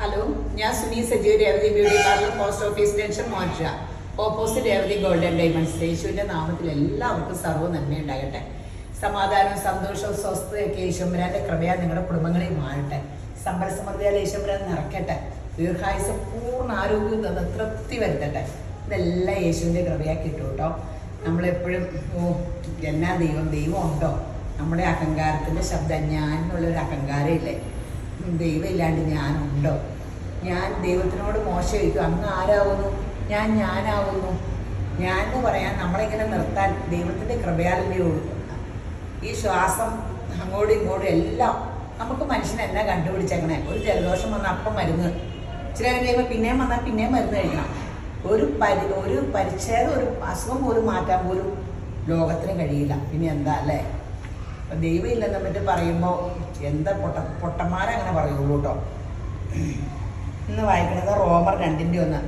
Hello, ഞാൻ Suni Sajeev Revathi beauty parlour, post office junction, മോൻഷ, opposite Revathi golden diamonds. യേശുവിൻ്റെ നാമത്തിൽ എല്ലാവർക്കും സർവ്വ നന്മയുണ്ടാകട്ടെ. സമാധാനവും സന്തോഷവും സ്വസ്ഥതയൊക്കെ യേശുമ്പരാൻ്റെ കൃപയാൽ നിങ്ങളുടെ കുടുംബങ്ങളിൽ മാറട്ടെ. സമ്പൽ സമൃദ്ധിയാൽ യേശുമ്പരാൻ നിറയ്ക്കട്ടെ. ദീർഘായുസ്, പൂർണ്ണ ആരോഗ്യം തന്ന് തൃപ്തി വരുത്തട്ടെ. ഇതെല്ലാം യേശുവിൻ്റെ കൃപയാൽ കിട്ടും കേട്ടോ. നമ്മളെപ്പോഴും എന്നാ ദൈവം ഉണ്ടോ? നമ്മുടെ അഹങ്കാരത്തിൻ്റെ ശബ്ദം, ഞാൻ എന്നുള്ളൊരു അഹങ്കാരം ഇല്ലേ, ദൈവം ഇല്ലാണ്ട് ഞാനുണ്ടോ? ഞാൻ ദൈവത്തിനോട് മോശമായിരിക്കും, അങ്ങ് ആരാവുന്നു, ഞാനാവുന്നു. ഞാൻ എന്ന് പറയാൻ നമ്മളിങ്ങനെ നിർത്താൻ ദൈവത്തിൻ്റെ കൃപയാലേ ഉള്ളൂ. ഈ ശ്വാസം അങ്ങോട്ടും ഇങ്ങോട്ടും എല്ലാം നമുക്ക് മനുഷ്യൻ എന്നാ കണ്ടുപിടിച്ചേക്കണേ. ഒരു ജലദോഷം വന്നാൽ അപ്പം മരുന്ന്, ഇച്ചിരി കഴിയുമ്പോൾ പിന്നെയും വന്നാൽ പിന്നെയും മരുന്ന് കഴിക്കണം. ഒരു പരിച്ഛേദം, ഒരു അസുഖം പോലും മാറ്റാൻ പോലും ലോകത്തിന് കഴിയില്ല. പിന്നെ എന്താ അല്ലേ? ദൈവം ഇല്ലെന്ന് പറ്റി പറയുമ്പോൾ എന്താ പൊട്ടന്മാരങ്ങനെ പറയുള്ളൂ കേട്ടോ. ഇന്ന് വായിക്കുന്നത് റോമർ 2:1.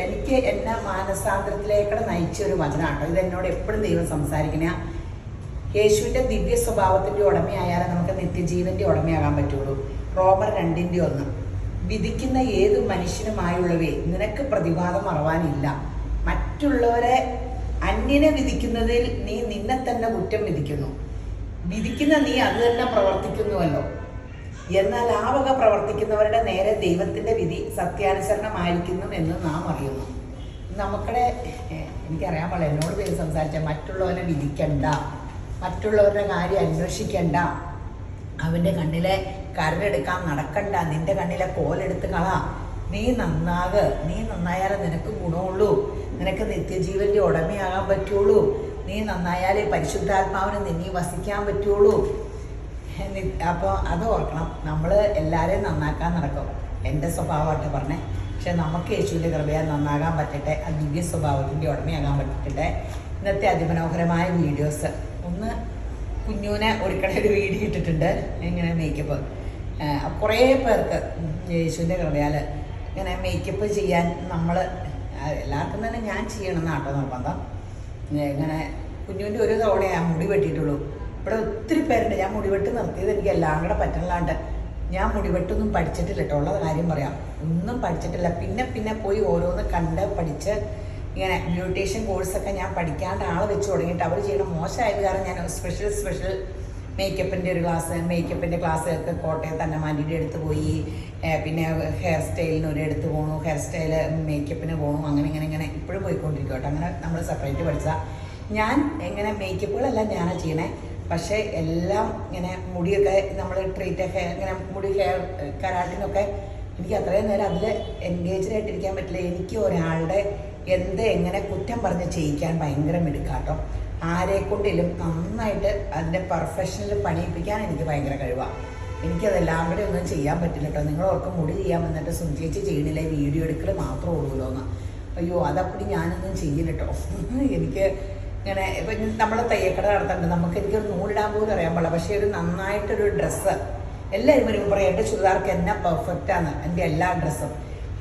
എനിക്ക് എന്നെ മാനസാന്തരത്തിലേക്കൂടെ നയിച്ചൊരു വചനമാട്ടോ. ഇതെന്നോട് എപ്പോഴും ദൈവം സംസാരിക്കണ. യേശുവിൻ്റെ ദിവ്യ സ്വഭാവത്തിൻ്റെ ഉടമയായാലേ നമുക്ക് നിത്യജീവൻ്റെ ഉടമയാകാൻ പറ്റുള്ളൂ. റോമർ 2:1. വിധിക്കുന്ന ഏത് മനുഷ്യനുമായുള്ളവേ നിനക്ക് പ്രതിവാദം മറവാനില്ല. മറ്റുള്ളവരെ അന്യനെ വിധിക്കുന്നതിൽ നീ നിന്നെ തന്നെ കുറ്റം വിധിക്കുന്നു. വിധിക്കുന്ന നീ അത് തന്നെ പ്രവർത്തിക്കുന്നുവല്ലോ. എന്നാൽ ആ വക പ്രവർത്തിക്കുന്നവരുടെ നേരെ ദൈവത്തിൻ്റെ വിധി സത്യാനുസരണമായിരിക്കുന്നു എന്ന് നാം അറിയുന്നു. നമുക്കിടെ എനിക്കറിയാൻ പാടില്ല, എന്നോട് പേര് സംസാരിച്ചാൽ മറ്റുള്ളവരെ വിധിക്കണ്ട, മറ്റുള്ളവരുടെ കാര്യം അന്വേഷിക്കണ്ട, അവൻ്റെ കണ്ണിലെ കരടെടുക്കാൻ നടക്കണ്ട, നിന്റെ കണ്ണിലെ കോലെടുത്ത് കളാ, നീ നന്നായാലേ നിനക്ക് ഗുണമുള്ളൂ, നിനക്ക് നിത്യജീവൻ്റെ ഉടമയാകാൻ പറ്റുള്ളൂ, നീ നന്നായാലേ പരിശുദ്ധാത്മാവിന് നിന്നെ വസിക്കാൻ പറ്റുള്ളൂ. അപ്പോൾ അത് ഓർക്കണം. നമ്മൾ എല്ലാവരെയും നന്നാക്കാൻ നടക്കും. എൻ്റെ സ്വഭാവമായിട്ട് പറഞ്ഞേ. പക്ഷെ നമുക്ക് യേശുവിൻ്റെ കൃപയാൽ നന്നാകാൻ പറ്റട്ടെ, ആ ദിവ്യ സ്വഭാവത്തിൻ്റെ ഉടമയാകാൻ പറ്റട്ടെ. ഇന്നത്തെ അതിമനോഹരമായ വീഡിയോസ്, ഒന്ന് കുഞ്ഞൂനെ ഒരുക്കണ ഒരു വീഡിയോ ഇട്ടിട്ടുണ്ട്, ഇങ്ങനെ മേക്കപ്പ്. കുറേ പേർക്ക് യേശുവിൻ്റെ കൃപയാൽ ഇങ്ങനെ മേക്കപ്പ് ചെയ്യാൻ നമ്മൾ എല്ലാവർക്കും തന്നെ ഞാൻ ചെയ്യണമെന്നാട്ടോ നിർബന്ധം. ഇങ്ങനെ കുഞ്ഞുവിൻ്റെ ഒരു തവണയാണ് മുടി വെട്ടിയിട്ടുള്ളൂ. ഇവിടെ ഒത്തിരി പേരുണ്ട്. ഞാൻ മുടിവെട്ട് നിർത്തിയത് എനിക്ക് എല്ലാം കൂടെ പറ്റണില്ലാണ്ട്. ഞാൻ മുടിവെട്ടൊന്നും പഠിച്ചിട്ടില്ല കേട്ടോ, ഉള്ളത് കാര്യം പറയാം. ഒന്നും പഠിച്ചിട്ടില്ല. പിന്നെ പോയി ഓരോന്ന് കണ്ട് പഠിച്ച് ഇങ്ങനെ ബ്യൂട്ടീഷ്യൻ കോഴ്സൊക്കെ ഞാൻ പഠിക്കാണ്ട് ആൾ വെച്ച് തുടങ്ങിയിട്ട് അവർ ചെയ്യണം മോശമായത് കാരണം ഞാൻ സ്പെഷ്യൽ മേക്കപ്പിൻ്റെ ഒരു മേക്കപ്പിൻ്റെ ക്ലാസ്സുകൾക്ക് കോട്ടയത്ത് അന്നമാൻ്റെ അടുത്ത് പോയി. പിന്നെ ഹെയർ സ്റ്റൈലിന് ഒരിടത്ത് പോകണു, ഹെയർ സ്റ്റൈൽ മേക്കപ്പിന് പോകണു, അങ്ങനെ ഇപ്പോഴും പോയിക്കൊണ്ടിരിക്കും കേട്ടോ. അങ്ങനെ നമ്മൾ സെപ്പറേറ്റ് പഠിച്ചാൽ ഞാൻ എങ്ങനെ മേക്കപ്പുകളെല്ലാം ഞാനാണ് ചെയ്യണേ. പക്ഷേ എല്ലാം ഇങ്ങനെ മുടിയൊക്കെ നമ്മൾ ട്രീറ്റൊക്കെ ഇങ്ങനെ മുടി ഹെയർ കരാട്ടിനൊക്കെ എനിക്ക് അത്രയും നേരം അതിൽ എൻഗേജ്ഡ് ആയിട്ടിരിക്കാൻ പറ്റില്ല. എനിക്ക് ഒരാളുടെ എങ്ങനെ കുറ്റം പറഞ്ഞ് ചെയ്യിക്കാൻ ഭയങ്കര മിടുക്കാട്ടോ. ആരെക്കൊണ്ടിലും നന്നായിട്ട് അതിൻ്റെ പെർഫെക്ഷനിൽ പണിയിപ്പിക്കാൻ എനിക്ക് ഭയങ്കര കഴിവാണ്. എനിക്കതെല്ലാം കൂടെ ഒന്നും ചെയ്യാൻ പറ്റില്ല കേട്ടോ. നിങ്ങളോർക്കും മുടി ചെയ്യാൻ വന്നിട്ട് സുഞ്ചേച്ചി ചെയ്യണില്ലേ, വീഡിയോ എടുക്കൽ മാത്രമേ ഉള്ളൂല്ലോ എന്ന്. അയ്യോ, അതപ്പടി ഞാനൊന്നും ചെയ്യില്ല കേട്ടോ. എനിക്ക് ഇങ്ങനെ ഇപ്പം നമ്മൾ തയ്യക്കട നടത്തുന്നുണ്ട്, എനിക്കൊരു നൂലിടാൻ പോലും അറിയാൻ പാടില്ല. പക്ഷേ ഒരു നന്നായിട്ടൊരു ഡ്രസ്സ് എല്ലാവരും വരുമ്പോൾ പറയും എൻ്റെ ചുരിദാർക്ക് എന്നാ പെർഫെക്റ്റാണ് എൻ്റെ എല്ലാ ഡ്രസ്സും.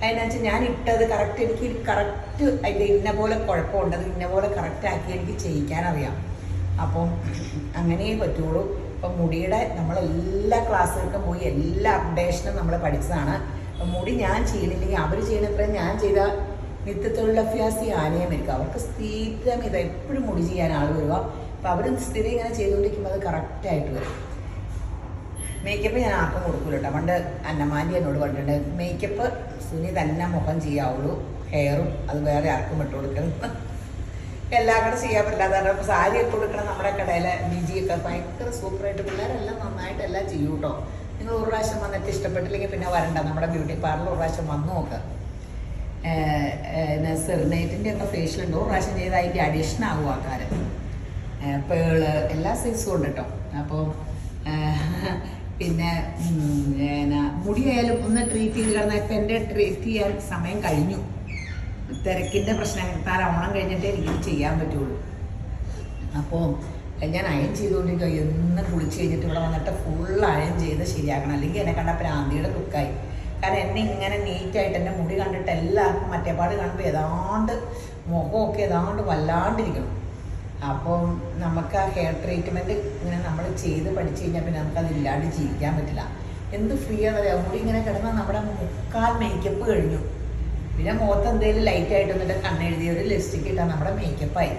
അതിനനുസരിച്ച് ഞാൻ ഇട്ടത് കറക്റ്റ്, എനിക്ക് കറക്റ്റ് അതിൻ്റെ ഇന്ന പോലെ കുഴപ്പമുണ്ട്, അത് ഇന്ന പോലെ കറക്റ്റാക്കി എനിക്ക് ചെയ്യിക്കാനറിയാം. അപ്പം അങ്ങനെയേ പറ്റുള്ളൂ. അപ്പം മുടിയുടെ നമ്മളെല്ലാ ക്ലാസ്സുകൾക്കും പോയി എല്ലാ അപ്ഡേഷനും നമ്മൾ പഠിച്ചതാണ്. അപ്പം മുടി ഞാൻ ചെയ്യണില്ലെങ്കിൽ അവർ ചെയ്യണത്രയും ഞാൻ ചെയ്ത നിത്യത്തൊഴിലഭ്യാസി ആനയമായിരിക്കും. അവർക്ക് സ്ഥിരം ഇത് എപ്പോഴും മുടി ചെയ്യാൻ ആൾ വരിക. അപ്പോൾ അവർ സ്ഥിരം ഇങ്ങനെ ചെയ്തുകൊണ്ടിരിക്കുമ്പോൾ അത് കറക്റ്റായിട്ട് വരും. മേക്കപ്പ് ഞാൻ ആർക്കും കൊടുക്കില്ല കേട്ടോ. പണ്ട് അന്നമാൻ്റെ എന്നോട് പറഞ്ഞിട്ടുണ്ട്, മേക്കപ്പ് സുനി തന്നെ മുഖം ചെയ്യാവുള്ളൂ, ഹെയറും അത് വേറെ ആർക്കും ഇട്ട് കൊടുക്കണം. എല്ലാ കട ചെയ്യാൻ പറ്റില്ല. കാരണം സാരി ഇട്ട് കൊടുക്കണം. നമ്മുടെ കടയിലെ ബിജിയൊക്കെ ഭയങ്കര സൂപ്പറായിട്ട് പിള്ളേരെല്ലാം നന്നായിട്ട് എല്ലാം ചെയ്യും കേട്ടോ. നിങ്ങൾ ഒരു പ്രാവശ്യം വന്നിട്ട് ഇഷ്ടപ്പെട്ടില്ലെങ്കിൽ പിന്നെ വരണ്ട. നമ്മുടെ ബ്യൂട്ടി പാർലർ ഒരു പ്രാവശ്യം വന്ന് നോക്കുക. സെറിനൈറ്റിൻ്റെ ഒക്കെ ഫേഷ്യൽ ഉണ്ട്, ഒരു പ്രാവശ്യം ചെയ്ത് അതിൻ്റെ അഡീഷൻ ആകും ആൾക്കാർ. പേള് എല്ലാ സൈസും ഉണ്ട് കേട്ടോ. അപ്പോൾ പിന്നെ മുടിയായാലും ഒന്ന് ട്രീറ്റ് ചെയ്ത് കിടന്നാൽ ഇപ്പം എൻ്റെ ട്രീറ്റ് ചെയ്യാൻ സമയം കഴിഞ്ഞു. തിരക്കിൻ്റെ പ്രശ്നത്താൽ ഓണം കഴിഞ്ഞിട്ടേ എനിക്കിത് ചെയ്യാൻ പറ്റുള്ളൂ. അപ്പോൾ ഞാൻ അയൺ ചെയ്തുകൊണ്ടിരിക്കുക. എന്നും കുളിച്ച് കഴിഞ്ഞിട്ട് ഇവിടെ വന്നിട്ട് ഫുൾ അയൺ ചെയ്ത് ശരിയാക്കണം, അല്ലെങ്കിൽ എന്നെ കണ്ട പ്രാന്തിയുടെ ലുക്കായി. കാരണം എന്നെ ഇങ്ങനെ നീറ്റായിട്ട് എൻ്റെ മുടി കണ്ടിട്ട് എല്ലാവർക്കും മറ്റേപാട് കാണുമ്പോൾ ഏതാണ്ട് മുഖമൊക്കെ ഏതാണ്ട് വല്ലാണ്ടിരിക്കണം. അപ്പം നമുക്ക് ആ ഹെയർ ട്രീറ്റ്മെൻറ്റ് ഇങ്ങനെ നമ്മൾ ചെയ്ത് പഠിച്ചു കഴിഞ്ഞാൽ പിന്നെ നമുക്കതില്ലാണ്ട് ജീവിക്കാൻ പറ്റില്ല. എന്ത് ഫ്രീ ആണെന്നറിയാം. മുടി ഇങ്ങനെ കിടന്നാൽ നമ്മുടെ മുക്കാൽ മേക്കപ്പ് കഴിഞ്ഞു. പിന്നെ മുഖത്ത് എന്തെങ്കിലും ലൈറ്റ് ആയിട്ട് വന്നിട്ട് കണ്ണെഴുതി ഒരു ലിപ്സ്റ്റിക് ഇട്ടാൽ നമ്മുടെ മേക്കപ്പായി.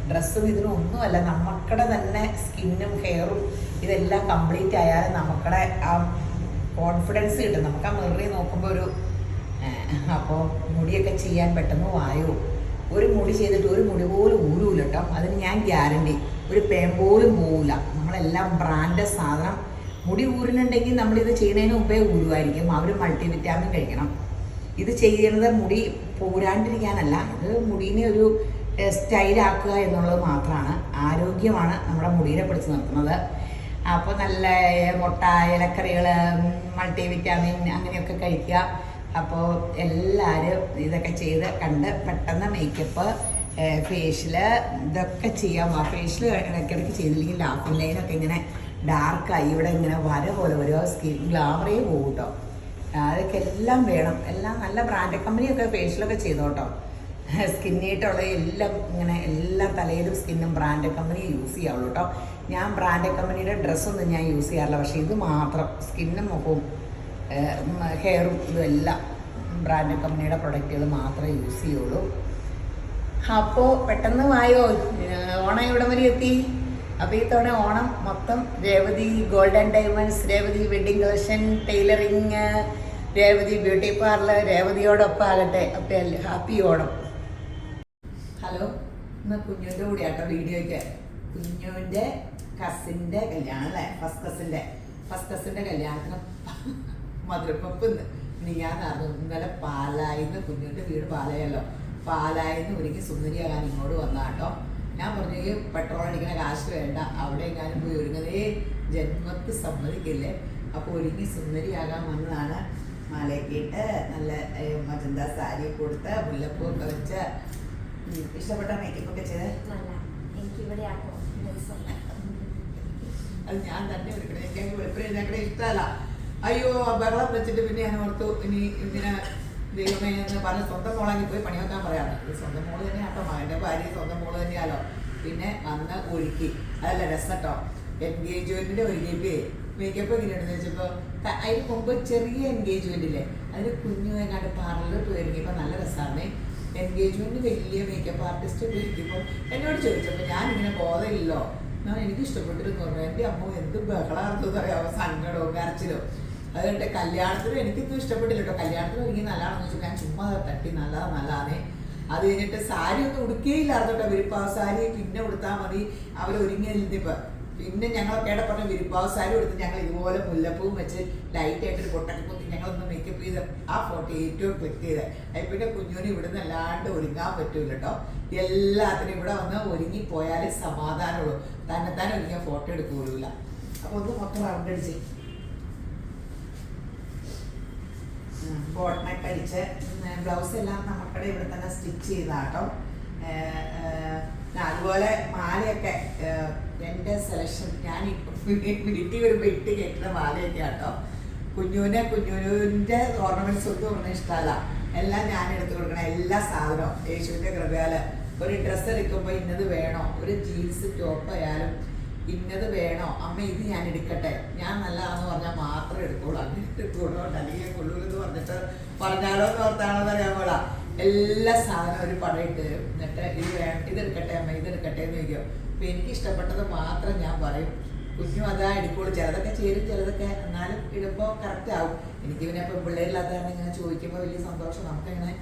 ഡ്രസ്സും ഇതിനും ഒന്നുമല്ല, നമുക്കടെ തന്നെ സ്കിന്നും ഹെയറും ഇതെല്ലാം കംപ്ലീറ്റ് ആയാലും നമുക്കടെ ആ കോൺഫിഡൻസ് കിട്ടും. നമുക്ക് ആ മിററിൽ നോക്കുമ്പോൾ ഒരു അപ്പോൾ മുടിയൊക്കെ ചെയ്യാൻ പെട്ടെന്ന് വായോ. ഒരു മുടി ചെയ്തിട്ട് ഒരു മുടി പോലും ഊരൂല കേട്ടോ, അതിന് ഞാൻ ഗ്യാരണ്ടി. ഒരു പേൻ പോലും പോവില്ല. നമ്മളെല്ലാം ബ്രാൻഡ് സാധനം. മുടി ഊരുന്നുണ്ടെങ്കിൽ നമ്മളിത് ചെയ്യുന്നതിന് മുമ്പേ ഊരുമായിരിക്കും. അവർ മൾട്ടി വിറ്റാമിൻ കഴിക്കണം. ഇത് ചെയ്യുന്നത് മുടി പോരാണ്ടിരിക്കാനല്ല, ഇത് മുടീനെ ഒരു സ്റ്റൈലാക്കുക എന്നുള്ളത് മാത്രമാണ്. ആരോഗ്യമാണ് നമ്മുടെ മുടീനെ പിടിച്ച് നിർത്തുന്നത്. അപ്പോൾ നല്ല മുട്ട, ഇലക്കറികൾ, മൾട്ടി വിറ്റാമിൻ അങ്ങനെയൊക്കെ കഴിക്കുക. അപ്പോൾ എല്ലാവരും ഇതൊക്കെ ചെയ്ത് കണ്ട് പെട്ടെന്ന് മേക്കപ്പ്, ഫേഷ്യൽ ഇതൊക്കെ ചെയ്യാം. ആ ഫേഷ്യൽ ഇടയ്ക്കിടയ്ക്ക് ചെയ്തില്ലെങ്കിൽ ലാഫിംഗ് ലൈനൊക്കെ ഇങ്ങനെ ഡാർക്കായി ഇവിടെ ഇങ്ങനെ വര പോലെ വരുമോ, സ്കിൻ ഗ്ലാമറേ പോകും കേട്ടോ. അതൊക്കെ എല്ലാം വേണം. എല്ലാം നല്ല ബ്രാൻഡ് കമ്പനിയൊക്കെ ഫേഷ്യലൊക്കെ ചെയ്തോട്ടോ. സ്കിന്നായിട്ടുള്ള എല്ലാം ഇങ്ങനെ എല്ലാ തലയിലും സ്കിന്നും ബ്രാൻഡ് കമ്പനി യൂസ് ചെയ്യാവുള്ളൂ കേട്ടോ. ഞാൻ ബ്രാൻഡ് കമ്പനിയുടെ ഡ്രസ്സൊന്നും ഞാൻ യൂസ് ചെയ്യാറില്ല. പക്ഷേ ഇത് മാത്രം സ്കിന്നും മുഖവും ഹെയറും ഇതെല്ലാം ബ്രാൻഡ് കമ്പനിയുടെ പ്രൊഡക്റ്റുകൾ മാത്രമേ യൂസ് ചെയ്യുള്ളൂ. അപ്പോൾ പെട്ടെന്ന് വായോ, ഓണം ഇവിടെ വരെ എത്തി. അപ്പോൾ ഈ തവണ ഓണം മൊത്തം Revathi gold and diamonds, Revathi wedding collection, tailoring, Revathi beauty parlour, രേവതിയോടൊപ്പം ആകട്ടെ. അപ്പോൾ ഹാപ്പി ഓണം. ഹലോ, ഇന്ന് കുഞ്ഞുവിൻ്റെ കൂടെ ആട്ടോ വീഡിയോയ്ക്ക്. കുഞ്ഞുവിൻ്റെ കസിൻ്റെ കല്യാണം അല്ലേ, ഫസ്റ്റ് കസിൻ്റെ കല്യാണത്തിന് മധുരപ്പപ്പ് ഇനി ഞാൻ അറിഞ്ഞു. ഇന്നലെ പാലായിന്ന്, കുഞ്ഞുവിൻ്റെ വീട് പാലായല്ലോ, പാലായിന്ന് ഒരുങ്ങി സുന്ദരിയാകാൻ ഇങ്ങോട്ട് വന്നാട്ടോ. ഞാൻ പറഞ്ഞു ഈ പെട്രോൾ അടിക്കുന്ന കാശ് വേണ്ട, അവിടെ എങ്ങാനും പോയി ഒരുങ്ങുന്നതേ ജന്മത്ത് സമ്മതിക്കില്ലേ. അപ്പോൾ ഒരുങ്ങി സുന്ദരിയാകാൻ വന്നതാണ്. മാലയൊക്കെ ഇട്ട് നല്ല മജന്ത സാരി കൊടുത്ത് മുല്ലപ്പൂ ഒക്കെ വെച്ച് ഇഷ്ടപ്പെട്ട മേക്കപ്പൊക്കെ ചെയ്ത് അത് ഞാൻ തന്നെ എടുക്കണേ. എനിക്ക് വെളുപ്പിന് ഞങ്ങളുടെ ഇഷ്ടമല്ല. അയ്യോ ബഹളം വെച്ചിട്ട് പിന്നെ ഞാൻ ഓർത്തു ഇനി ഇങ്ങനെ ദൈവമേ എന്ന് പറഞ്ഞ് സ്വന്തം മോളാക്കി പോയി പണി വെക്കാൻ പറയാറ്. ഇത് സ്വന്തം മോള് തന്നെ ആട്ടോ, മകൻ്റെ ഭാര്യ സ്വന്തം മോള് തന്നെയാലോ. പിന്നെ വന്ന് ഒരുക്കി, അതല്ല രസം കേട്ടോ. എൻഗേജ്മെന്റിന്റെ ഒരുക്കിയപ്പോ മേക്കപ്പ് എങ്ങനെയാണെന്ന് വെച്ചപ്പോൾ അതിന് മുമ്പ് ചെറിയ എൻഗേജ്മെന്റില്ലേ, അതിന് കുഞ്ഞു എങ്ങാണ്ട് പാർലറിൽ പോയി ഒരുങ്ങിയപ്പോൾ നല്ല രസമാണ്. എൻഗേജ്മെന്റ് വലിയ മേക്കപ്പ് ആർട്ടിസ്റ്റ് ഇരിക്കുമ്പോൾ എന്നോട് ചോദിച്ചപ്പോൾ ഞാനിങ്ങനെ ബോധമില്ലല്ലോ, ഞാൻ എനിക്ക് ഇഷ്ടപ്പെട്ടിരുന്നു പറഞ്ഞു. എൻ്റെ അമ്മ എന്ത് ബഹളാർത്തത് അറിയാമോ, സങ്കടവും കരച്ചിലോ. അതുകൊണ്ട് കല്യാണത്തിനും എനിക്കൊന്നും ഇഷ്ടപ്പെട്ടില്ല കേട്ടോ. കല്യാണത്തിന് ഒരുങ്ങി നല്ലതാണെന്ന് വെച്ചാൽ ഞാൻ ചുമ്മാ തട്ടി നല്ലതാണേ. അത് കഴിഞ്ഞിട്ട് സാരി ഒന്നും ഉടുക്കുകയില്ലായിരുന്നു കേട്ടോ. വിരിപ്പാവ് സാരി പിന്നെ ഉടുത്താൽ മതി അവർ ഒരുങ്ങി നിന്നിപ്പോൾ. പിന്നെ ഞങ്ങളൊക്കെ ഇവിടെ പറഞ്ഞ വിരിപ്പാവ് സാരി എടുത്ത് ഞങ്ങൾ ഇതുപോലെ മുല്ലപ്പൂവും വെച്ച് ലൈറ്റായിട്ടൊരു പൊട്ടൊക്കെ കുത്തി ഞങ്ങളൊന്ന് മേക്കപ്പ് ചെയ്ത് ആ ഫോട്ടോ ഏറ്റവും ക്ലിക്ക് ചെയ്ത്. അത് പിന്നെ കുഞ്ഞുവിന് ഇവിടുന്ന് അല്ലാണ്ട് ഒരുങ്ങാൻ പറ്റൂല കേട്ടോ. എല്ലാത്തിനും ഇവിടെ വന്ന് ഒരുങ്ങിപ്പോയാലേ സമാധാനമുള്ളൂ. തന്നെത്താൻ ഒരുങ്ങിയ ഫോട്ടോ എടുക്കുകയില്ല. അപ്പോൾ ഒന്ന് മൊത്തം റൗണ്ട് അടിച്ച് ബോട്ടനൊക്കെ അടിച്ച് ബ്ലൗസ് എല്ലാം നമുക്കടെ ഇവിടെ തന്നെ സ്റ്റിച്ച് ചെയ്താട്ടോ. അതുപോലെ മാലയൊക്കെ എൻ്റെ സെലക്ഷൻ ഞാൻ വീട്ടിൽ വരുമ്പോൾ ഇട്ട് കേൾക്കുന്ന മാലയൊക്കെ ആട്ടോ. കുഞ്ഞുവിൻ്റെ ഓർണമെന്റ്സ് ഒന്നും ഒന്നും ഇഷ്ടമല്ല. എല്ലാം ഞാൻ എടുത്തു കൊടുക്കണം. എല്ലാ സാധനവും യേശുവിൻ്റെ കൃപയാൽ. ഒരു ഡ്രസ്സ് എടുക്കുമ്പോൾ ഇന്നത് വേണോ, ഒരു ജീൻസ് ടോപ്പ് ആയാലും ഇന്നത് വേണോ, അമ്മ ഇത് ഞാൻ എടുക്കട്ടെ, ഞാൻ നല്ലതാണെന്ന് പറഞ്ഞാൽ മാത്രമേ എടുക്കുള്ളൂ. അങ്ങനെ എടുക്കുള്ളൂ, അല്ലെങ്കിൽ കൊള്ളൂലെന്ന് പറഞ്ഞിട്ട് പറഞ്ഞാലോ എന്ന് ഓർത്താണോ എന്ന് അറിയാൻ പോല. എല്ലാ സാധനവും ഒരു പടയിട്ട് തരും. എന്നിട്ട് ഇതെടുക്കട്ടെ അമ്മ, ഇതെടുക്കട്ടെ എന്ന് ചോദിക്കും. അപ്പോൾ എനിക്ക് ഇഷ്ടപ്പെട്ടത് മാത്രം ഞാൻ പറയും. കുഞ്ഞും അതാ എടുക്കുള്ളൂ. ചിലതൊക്കെ ചേരും, ചിലതൊക്കെ എന്നാലും ഇടുമ്പോൾ കറക്റ്റ് ആവും. എനിക്ക് പിന്നെ ഇപ്പം പിള്ളേരില്ലാത്ത കാരണം ഇങ്ങനെ ചോദിക്കുമ്പോൾ വലിയ സന്തോഷം. നമുക്കിങ്ങനെ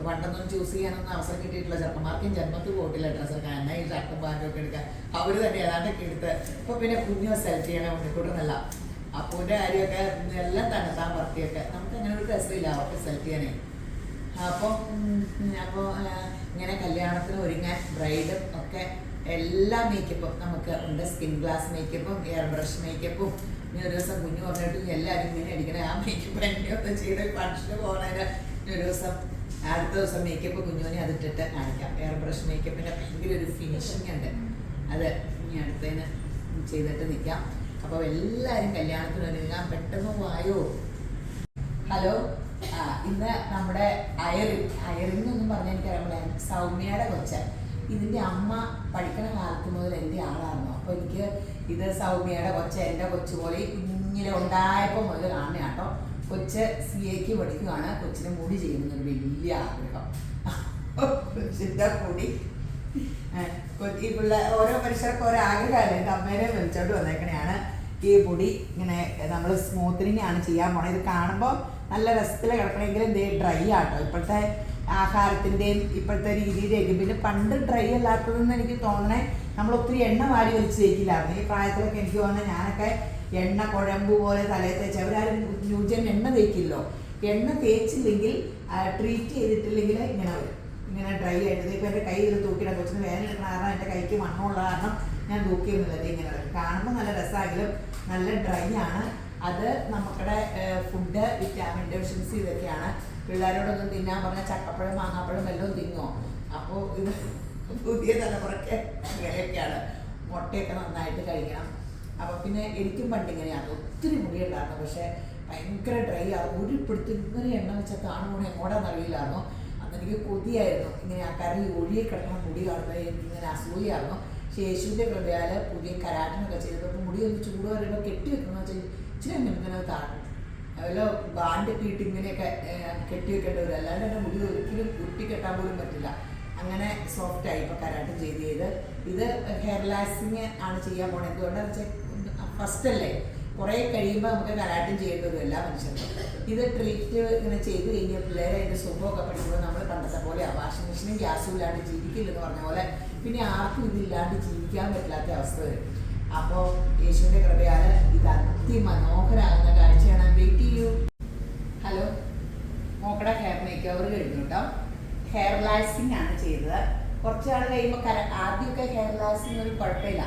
പണ്ടൊന്നും ചൂസ് ചെയ്യാനൊന്നും അവസരം കിട്ടിയിട്ടില്ല. ചെറുപ്പന്മാർക്കും ജന്മത്തിൽ പോയിട്ടില്ല ഡ്രസ്സൊക്കെ. എന്നാൽ ഈ ഷർട്ടും പാൻറ്റും ഒക്കെ എടുക്കാൻ അവർ തന്നെ ഏതാണ്ടൊക്കെ എടുത്ത്. ഇപ്പോൾ പിന്നെ കുഞ്ഞു സെലക്ട് ചെയ്യണേ ഉണ്ണിക്കൂടുന്നല്ല. അപ്പൂൻ്റെ കാര്യമൊക്കെ എല്ലാം തന്നെത്താൻ വർക്കിയൊക്കെ നമുക്ക് അങ്ങനെ ഒരു രസമില്ല അവർക്ക് സെലക്ട് ചെയ്യാനേ. അപ്പോൾ ഇങ്ങനെ കല്യാണത്തിന് ഒരുങ്ങാൻ ബ്രൈഡും ഒക്കെ എല്ലാ മേക്കപ്പും നമുക്ക് ഉണ്ട്. സ്കിൻ ഗ്ലാസ് മേക്കപ്പും എയർ ബ്രഷ് മേക്കപ്പും. ഇനി ഒരു ദിവസം കുഞ്ഞു പറഞ്ഞിട്ട് എല്ലാവരും ഇങ്ങനെ അടിക്കണേ ആ മേക്കപ്പ് എന്നെയൊക്കെ ചെയ്ത് ഫംഗ്ഷന് പോകുന്നതിന് ഒരു ദിവസം അടുത്ത ദിവസം മേക്കപ്പ് കുഞ്ഞുവിനെ അതിട്ടിട്ട് കാണിക്കാം. എയർ ബ്രഷ് മേക്കപ്പിൻ്റെ ഭയങ്കര ഒരു ഫിനിഷിങ് ഉണ്ട്. അത് ഇനി അടുത്തതിന് ചെയ്തിട്ട് നിൽക്കാം. അപ്പോൾ എല്ലാവരും കല്യാണത്തിന് ഒരുങ്ങാൻ പെട്ടെന്ന് വായോ. ഹലോ, ഇന്ന് നമ്മുടെ അയറിന്നൊന്നും പറഞ്ഞാൽ എനിക്കറിയാൻ സൗമ്യയുടെ കൊച്ച. ഇതിൻ്റെ അമ്മ പഠിക്കുന്ന കാലത്ത് മുതൽ എൻ്റെ ആളായിരുന്നു. അപ്പോൾ എനിക്ക് ഇത് സൗമ്യയുടെ കൊച്ച എൻ്റെ കൊച്ചു പോലെ കുഞ്ഞിലെ ഉണ്ടായപ്പോൾ മുതൽ കാണുന്ന കേട്ടോ. കൊച്ച് CA പഠിക്കുകയാണ്. കൊച്ചിന് മുടി ചെയ്യുന്നൊരു വലിയ ആഗ്രഹം. കൊച്ചിൻ്റെ മുടി ഈ പിള്ളേർ ഓരോ മനുഷ്യർക്ക് ഓരോ ആഗ്രഹമല്ലേ. എൻ്റെ അമ്മേനെ വിളിച്ചോണ്ട് വന്നേക്കണെയാണ്. ഈ മുടി ഇങ്ങനെ നമ്മൾ സ്മൂത്തനിങ് ആണ് ചെയ്യാൻ പോണത്. ഇത് കാണുമ്പോൾ നല്ല രസത്തിൽ കിടക്കണമെങ്കിലും ഇതേ ഡ്രൈ ആട്ടോ. ഇപ്പോഴത്തെ ആഹാരത്തിൻ്റെയും ഇപ്പോഴത്തെ രീതിയുടെയൊക്കെ. പിന്നെ പണ്ട് ഡ്രൈ അല്ലാത്തതെന്ന് എനിക്ക് തോന്നണേ നമ്മൾ ഒത്തിരി എണ്ണ വാരി വലിച്ച് തേക്കില്ലായിരുന്നു. ഈ പ്രായത്തിലൊക്കെ എനിക്ക് തോന്നുന്നത് ഞാനൊക്കെ എണ്ണ കുഴമ്പ് പോലെ തലയിൽ തേച്ച്. അവരാരും ന്യൂജൻ എണ്ണ തേക്കില്ലോ. എണ്ണ തേച്ചില്ലെങ്കിൽ ട്രീറ്റ് ചെയ്തിട്ടില്ലെങ്കിൽ ഇങ്ങനെ വരും, ഇങ്ങനെ ഡ്രൈ ആയിട്ട്. ഇപ്പോൾ എൻ്റെ കൈ ഇത് തൂക്കിയിടാൻ കൊച്ചിന് വേദന എടുക്കണ കാരണം എൻ്റെ കൈക്ക് മണ്ണുള്ള കാരണം ഞാൻ തൂക്കിയൊന്നുമില്ല. ഇങ്ങനെ കാണുമ്പോൾ നല്ല രസമാണെങ്കിലും നല്ല ഡ്രൈ ആണ്. അത് നമുക്കിടെ ഫുഡ് വിറ്റാമിൻ ഡെഫിഷ്യൻസി ഇതൊക്കെയാണ്. പിള്ളേരോടൊന്നും തിന്നാൻ പറഞ്ഞാൽ ചക്കപ്പഴം മാങ്ങാപ്പഴം എല്ലാം തിന്നുമോ? അപ്പോൾ ഇത് പുതിയ തലമുറയ്ക്ക് അങ്ങനെയൊക്കെയാണ്. മുട്ടയൊക്കെ നന്നായിട്ട് കഴിക്കണം. അപ്പോൾ പിന്നെ എനിക്കും പണ്ടിങ്ങനെയാണ്. ഒത്തിരി മുടിയുണ്ടായിരുന്നു, പക്ഷേ ഭയങ്കര ഡ്രൈ ആയിരുന്നു. ഒരു ഇപ്പോഴത്തെ ഇങ്ങനെ എണ്ണ വെച്ചാൽ കാണുമ്പോൾ എങ്ങോട്ടാന്ന് അറിയില്ലായിരുന്നു. അന്നെനിക്ക് കൊതിയായിരുന്നു ഇങ്ങനെ ആൾക്കാർ ഒഴിയെ കിടക്കുന്ന മുടി കാണുമ്പോൾ എനിക്കിങ്ങനെ അസൂയായിരുന്നു. യേശുവിൻ്റെ കൃപയാൽ പുതിയ കരാട്ടിനൊക്കെ ചെയ്തപ്പോൾ മുടി ഒന്ന് ചൂട് വരുമ്പോൾ കെട്ടി വെക്കണമെന്ന് വെച്ചാൽ ഇച്ചിരി ഇങ്ങനെ താഴും. അതുപോലെ ബാണ്ടൊക്കെ ഇട്ട് ഇങ്ങനെയൊക്കെ കെട്ടി വെക്കേണ്ടി വരും. അല്ലാണ്ട് എൻ്റെ മുടി ഒരിക്കലും ഉരുട്ടിക്കെട്ടാൻ പോലും പറ്റില്ല. അങ്ങനെ സോഫ്റ്റായി ഇപ്പോൾ കരാട്ടം ചെയ്ത് ഇത് ഹെയർ ലാക്സിങ് ആണ് ചെയ്യാൻ പോണത്. എന്തുകൊണ്ടാണെന്ന് വെച്ചാൽ ഫസ്റ്റ് അല്ലേ, കുറേ കഴിയുമ്പോൾ നമുക്ക് കരാട്ടം ചെയ്യേണ്ടി വരും എല്ലാ മനുഷ്യർക്കും. ഇത് ട്രീറ്റ് ഇങ്ങനെ ചെയ്ത് കഴിഞ്ഞാൽ പിള്ളേരെ അതിൻ്റെ സുഖമൊക്കെ പഠിക്കുമ്പോൾ നമ്മൾ പണ്ടത്തെ പോലെ വാഷിംഗ് മെഷീനും ഗ്യാസും ഇല്ലാണ്ട് ജീവിക്കില്ലെന്ന് പറഞ്ഞ പോലെ പിന്നെ ആർക്കും ഇതില്ലാണ്ട് ജീവിക്കാൻ പറ്റാത്ത അവസ്ഥ വരും. അപ്പോൾ യേശുവിൻ്റെ കൃപയാൽ ഇത് അതിമനോഹരമാകുന്ന കാഴ്ചയാണ്. വെയിറ്റ് ചെയ്യൂ. ഹലോ, മോക്കടെ ഹെയർ മേക്ക് ഓവർ കഴിഞ്ഞു കേട്ടോ. ഹെയർ ലാക്സിങ് ആണ് ചെയ്തത്. കുറച്ച് നാൾ കഴിയുമ്പോൾ ആദ്യമൊക്കെ ഹെയർ ലാക്സിങ് ഒരു കുഴപ്പമില്ല.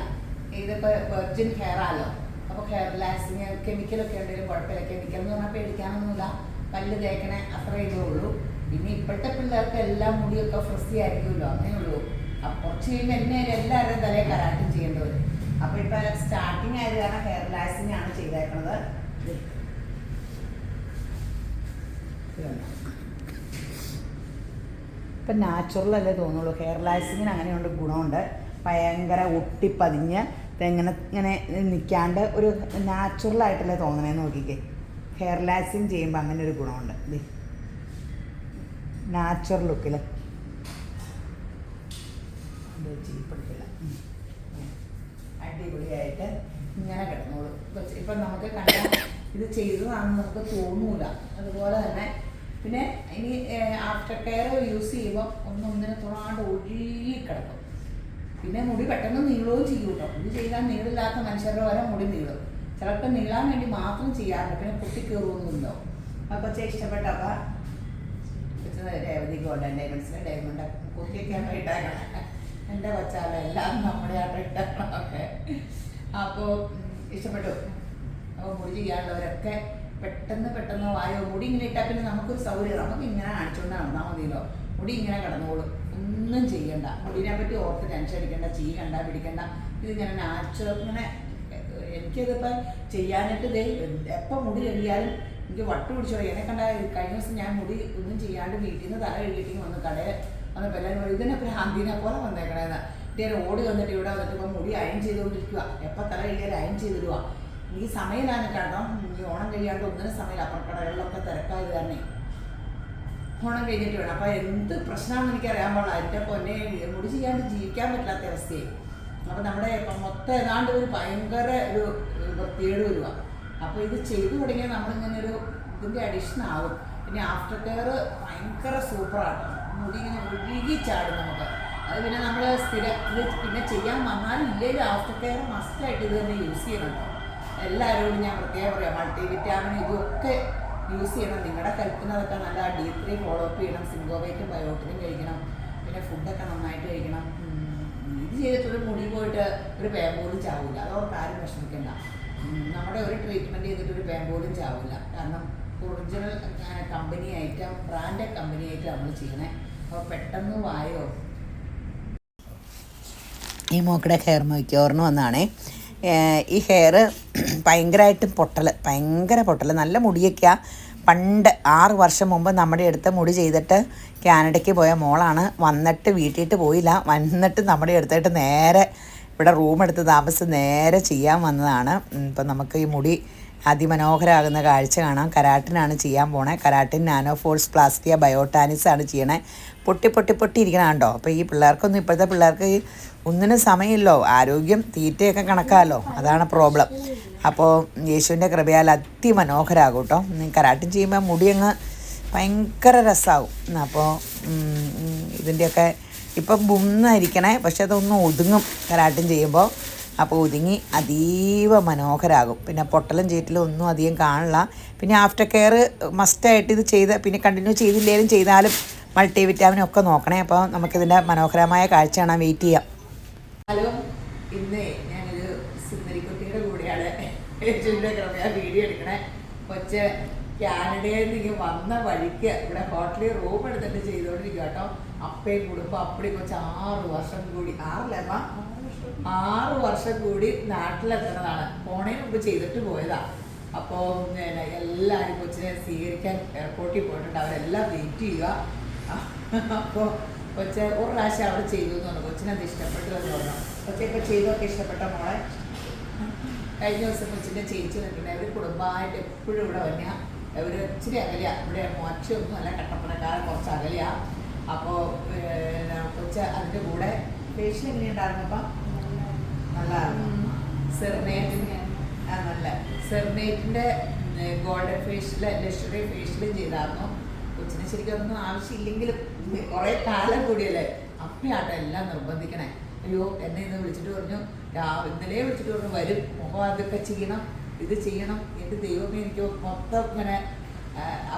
ഇതിപ്പോൾ വെർജിൻ ഹെയർ ആണല്ലോ. അപ്പോൾ ഹെയർ ലാക്സിങ് കെമിക്കലൊക്കെ ഉണ്ടെങ്കിലും കുഴപ്പമില്ല. കെമിക്കൽ എന്ന് പറഞ്ഞാൽ പേടിക്കാനൊന്നുമില്ല, പല്ല് തേക്കണേ അത്ര ഇതേ ഉള്ളൂ. പിന്നെ ഇപ്പോഴത്തെ പിള്ളേർക്ക് എല്ലാം മുടിയൊക്കെ ഫ്രഷി ആയിരിക്കുമല്ലോ, അങ്ങനെയുള്ളൂ. അപ്പോൾ കുറച്ച് കഴിയുമ്പോൾ എന്നെ എല്ലാവരുടെയും തലയിൽ കരാട്ടം ചെയ്യേണ്ടി വരും. അപ്പോൾ ഇപ്പോൾ സ്റ്റാർട്ടിങ് ആയത് കാരണം ഹെയർ ലാക്സിങ് ആണ് ചെയ്തേക്കുന്നത്. ഇപ്പം നാച്ചുറലല്ലേ തോന്നുള്ളൂ. ഹെയർ ലാക്സിങ്ങിന് അങ്ങനെയുണ്ട് ഗുണമുണ്ട്. ഭയങ്കര ഒട്ടിപ്പതിഞ്ഞ് ഇങ്ങനെ നിൽക്കാണ്ട് ഒരു നാച്ചുറലായിട്ടല്ലേ തോന്നണേന്ന് നോക്കിക്കേ. ഹെയർ ലാക്സിങ് ചെയ്യുമ്പോൾ അങ്ങനെ ഒരു ഗുണമുണ്ട്. ഇത് നാച്ചുറൽ ലുക്കിൽ ചീപ്പെടുത്തില്ല, അടിപൊളിയായിട്ട് ഇങ്ങനെ കിടന്നോളൂ. ഇപ്പം നമുക്ക് കണ്ടാൽ ഇത് ചെയ്തതാണെന്ന് നമുക്ക് തോന്നൂല. അതുപോലെ തന്നെ പിന്നെ ഇനി ആഫ്റ്റർ കെയർ യൂസ് ചെയ്യുമ്പോൾ ഒന്നിനെ തൊടാണ്ട് ഒഴുകി കിടക്കും. പിന്നെ മുടി പെട്ടെന്ന് നീളവും ചെയ്യും കേട്ടോ. ഇത് ചെയ്താൽ നീളില്ലാത്ത മനുഷ്യരുടെ വരെ മുടി നീളും. ചിലപ്പോൾ നീളാൻ വേണ്ടി മാത്രം ചെയ്യാറുണ്ട്. പിന്നെ പൊട്ടിക്കയറുമൊന്നുമില്ലോ. അപ്പോൾ കൊച്ചെ ഇഷ്ടപ്പെട്ടപ്പോൾ രേവതി ഗോൾഡൻ ഡയമണ്ട്സിലെ ഡയമണ്ട് കുട്ടിയൊക്കെയാണ് ഇട്ടേക്കണം. എൻ്റെ കൊച്ചാല എല്ലാം നമ്മുടെ ആയിട്ട് ഇട്ടേക്കണമൊക്കെ. അപ്പോൾ ഇഷ്ടപ്പെട്ടു. അപ്പോൾ മുടി ചെയ്യാനുള്ളവരൊക്കെ പെട്ടെന്ന് വായോ. മുടി ഇങ്ങനെ ഇട്ടാൽ പിന്നെ നമുക്കൊരു സൗകര്യം, നമുക്ക് ഇങ്ങനെ കാണിച്ചുകൊണ്ട് നടന്നാൽ മതിയല്ലോ. മുടി ഇങ്ങനെ കിടന്നോളും, ഒന്നും ചെയ്യണ്ട. മുടിനെ പറ്റി ഓർത്ത് ടെൻഷൻ അടിക്കണ്ട, ചെയ്യണ്ട, പിടിക്കണ്ട. ഇതിങ്ങനെ നാച്ചുറൽ ഇങ്ങനെ. എനിക്കതിപ്പോൾ ചെയ്യാനായിട്ട് ഇതേ എപ്പോൾ മുടി കഴിയാലും എനിക്ക് വട്ട് പിടിച്ചോ. എന്നെ കണ്ട കഴിഞ്ഞ ദിവസം ഞാൻ മുടി ഒന്നും ചെയ്യാണ്ട് വീട്ടിൽ നിന്ന് തല കഴുകിയിട്ട് വന്ന് കടയിൽ വന്നപ്പോൾ എല്ലാവരും പറയും ഇതിനെ ഹാന്തിനെ പോലെ വന്നേക്കണേന്ന്. ഇതേ ഓടി വന്നിട്ട് ഇവിടെ വന്നിട്ട് ഇപ്പം മുടി അയൺ ചെയ്തുകൊണ്ടിരിക്കുക. എപ്പോൾ തല കഴുകിയാൽ അയൺ ചെയ്തിടുക. എനിക്ക് സമയമില്ലാന്ന് കേട്ടോ. ഈ ഓണം കഴിയാണ്ട് ഒന്നിനും സമയമില്ല. അപ്പം കടകളിലൊക്കെ തിരക്കായത് തന്നെ ഓണം കഴിഞ്ഞിട്ട് വേണം. അപ്പോൾ എന്ത് പ്രശ്നമാണെന്ന് എനിക്കറിയാൻ പാടില്ല. അതിൻ്റെ പൊന്നെ മുടി ചെയ്യാണ്ട് ജീവിക്കാൻ പറ്റാത്ത അവസ്ഥയായി. അപ്പോൾ നമ്മുടെ ഇപ്പം മൊത്തം ഏതാണ്ട് ഒരു ഭയങ്കര ഒരു വൃത്തികേട് വരിക. അപ്പോൾ ഇത് ചെയ്തു തുടങ്ങിയാൽ നമ്മളിങ്ങനെ ഒരു ഇതിൻ്റെ അഡിഷൻ ആവും. പിന്നെ ആഫ്റ്റർ കെയർ ഭയങ്കര സൂപ്പറാണ്. മുടി ഇങ്ങനെ ഒഴുകി ചാടും നമുക്ക്. അത് പിന്നെ നമ്മൾ സ്ഥിരം ഇത് പിന്നെ ചെയ്യാൻ വന്നാലും ഇല്ലെങ്കിൽ ആഫ്റ്റർ കെയർ മസ്റ്റായിട്ട് ഇത് തന്നെ യൂസ് ചെയ്യണം കേട്ടോ. എല്ലാവരോടും ഞാൻ പ്രത്യേകം പറയാം, മൾട്ടി വിറ്റാമിൻ ഇതൊക്കെ യൂസ് ചെയ്യണം. നിങ്ങളുടെ ഹെൽത്തിനതൊക്കെ നല്ല D3 ഫോളോ അപ്പ് ചെയ്യണം. സിങ്കോവൈറ്റും ബയോട്ടിനും കഴിക്കണം. പിന്നെ ഫുഡൊക്കെ നന്നായിട്ട് കഴിക്കണം. ഇത് ചെയ്തിട്ടൊരു മുടി പോയിട്ട് ഒരു പേൻ പോലും ചാവില്ല. അതോർക്ക് ആരും വിഷമിക്കണ്ട. നമ്മുടെ ഒരു ട്രീറ്റ്മെൻറ്റ് ചെയ്തിട്ടൊരു പേൻ പോലും ചാവില്ല. കാരണം ഒറിജിനൽ കമ്പനി ആയിട്ട് ബ്രാൻഡഡ് കമ്പനി ആയിട്ട് നമ്മൾ ചെയ്യണേ. അപ്പോൾ പെട്ടെന്ന് വായോ. ഈ മോക്കടെ ഹെയർ മേക്കോറിന് വന്നാണേ. ഈ ഹെയർ ഭയങ്കരമായിട്ടും ഭയങ്കര പൊട്ടൽ. നല്ല മുടിയൊക്കെയാണ്. പണ്ട് 6 വർഷം മുമ്പ് നമ്മുടെ അടുത്ത് മുടി ചെയ്തിട്ട് കാനഡയ്ക്ക് പോയ മോളാണ്. വന്നിട്ട് വീട്ടിയിട്ട് പോയില്ല. വന്നിട്ട് നമ്മുടെ അടുത്തായിട്ട് നേരെ ഇവിടെ റൂം എടുത്ത് താമസിച്ച് നേരെ ചെയ്യാൻ വന്നതാണ്. ഇപ്പം നമുക്ക് ഈ മുടി അതിമനോഹരമാകുന്ന കാഴ്ച കാണാം. കരാട്ടിനാണ് ചെയ്യാൻ പോണേ. കരാട്ടിൻ നാനോ ഫോഴ്സ് പ്ലാസ്റ്റിയ ബയോട്ടാനിക്സ് ആണ് ചെയ്യണേ. പൊട്ടി ഇരിക്കണം കണ്ടോ. അപ്പോൾ ഈ പിള്ളേർക്കൊന്നും, ഇപ്പോഴത്തെ പിള്ളേർക്ക് ഒന്നിനും സമയമില്ലോ, ആരോഗ്യം തീറ്റയൊക്കെ കണക്കാമല്ലോ, അതാണ് പ്രോബ്ലം. അപ്പോൾ യേശുവിൻ്റെ കൃപയാൽ അതിമനോഹരമാകും കേട്ടോ. കരാട്ടിൻ ചെയ്യുമ്പോൾ മുടി അങ്ങ് ഭയങ്കര രസമാകും. അപ്പോൾ ഇതിൻ്റെയൊക്കെ ഇപ്പം ബുന്നായിരിക്കണേ, പക്ഷെ അതൊന്നും ഒതുങ്ങും കരാട്ടിൻ ചെയ്യുമ്പോൾ. അപ്പോൾ ഒതുങ്ങി അതീവ മനോഹരമാകും. പിന്നെ പൊട്ടലും ചീറ്റലും ഒന്നും അധികം കാണില്ല. പിന്നെ ആഫ്റ്റർ കെയർ മസ്റ്റായിട്ട് ഇത് പിന്നെ കണ്ടിന്യൂ ചെയ്താലും മൾട്ടി വിറ്റാമിനും ഒക്കെ നോക്കണേ. അപ്പോൾ നമുക്കിതിൻ്റെ മനോഹരമായ കാഴ്ച കാണാൻ വെയിറ്റ് ചെയ്യാം. ഹലോ, ഇന്ന് ഞാനൊരു സുന്ദരിക്കുട്ടിയുടെ കൂടെയാണ് വീഡിയോ എടുക്കണേ. കൊച്ച് കാനഡയിൽ നിന്ന് വന്ന വഴിക്ക് ഇവിടെ ഹോട്ടലിൽ റൂം എടുത്തിട്ട് ചെയ്തുകൊണ്ടിരിക്കുക കേട്ടോ. അപ്പയും കുടുംബം അപ്പടി കൊച്ച് 6 വർഷം കൂടി 6 വർഷം കൂടി നാട്ടിലെത്തുന്നതാണ്. പോണേന് മുമ്പ് ചെയ്തിട്ട് പോയതാ. അപ്പോൾ എല്ലാവരും കൊച്ചിനെ സ്വീകരിക്കാൻ എയർപോർട്ടിൽ പോയിട്ടുണ്ട്. അവരെല്ലാം വെയിറ്റ് ചെയ്യുക. അപ്പോൾ കൊച്ച് ഒരു പ്രാവശ്യം അവിടെ ചെയ്തു എന്ന് പറഞ്ഞു. കൊച്ചിനത് ഇഷ്ടപ്പെട്ടു എന്ന് പറഞ്ഞു. കൊച്ചൊക്കെ ചെയ്തൊക്കെ ഇഷ്ടപ്പെട്ട മോളെ. കഴിഞ്ഞ ദിവസം കൊച്ചിൻ്റെ ചേച്ചി നിൽക്കുന്നത് അവർ കുടുംബമായിട്ട് എപ്പോഴും ഇവിടെ വന്നാൽ അവർ ഇച്ചിരി അകലിയ. ഇവിടെ മോശമൊന്നും അല്ല, കട്ടപ്പനക്കാരൻ കുറച്ച് അകലിയ. അപ്പോൾ കൊച്ച് അതിൻ്റെ കൂടെ ഫേഷ്യൽ എങ്ങനെയുണ്ടായിരുന്നപ്പം നല്ലതായിരുന്നു. സെർനേറ്റിൻ്റെ ഗോൾഡൻ ഫേഷ്യൽ, ലക്ഷറി ഫേഷ്യലും ചെയ്തായിരുന്നു. കൊച്ചിന് ശരിക്കും ഒന്നും ആവശ്യമില്ലെങ്കിലും കുറേ കാലം കൂടിയല്ലേ, അപ്പയാട്ടോ എല്ലാം നിർബന്ധിക്കണേ. അയ്യോ, എന്നെ ഇന്ന് വിളിച്ചിട്ട് പറഞ്ഞു, ഇന്നലെ വിളിച്ചിട്ട് പറഞ്ഞു വരും, മുഖം അതൊക്കെ ചെയ്യണം, ഇത് ചെയ്യണം. എൻ്റെ ദൈവമേ, എനിക്ക് മൊത്തം ഇങ്ങനെ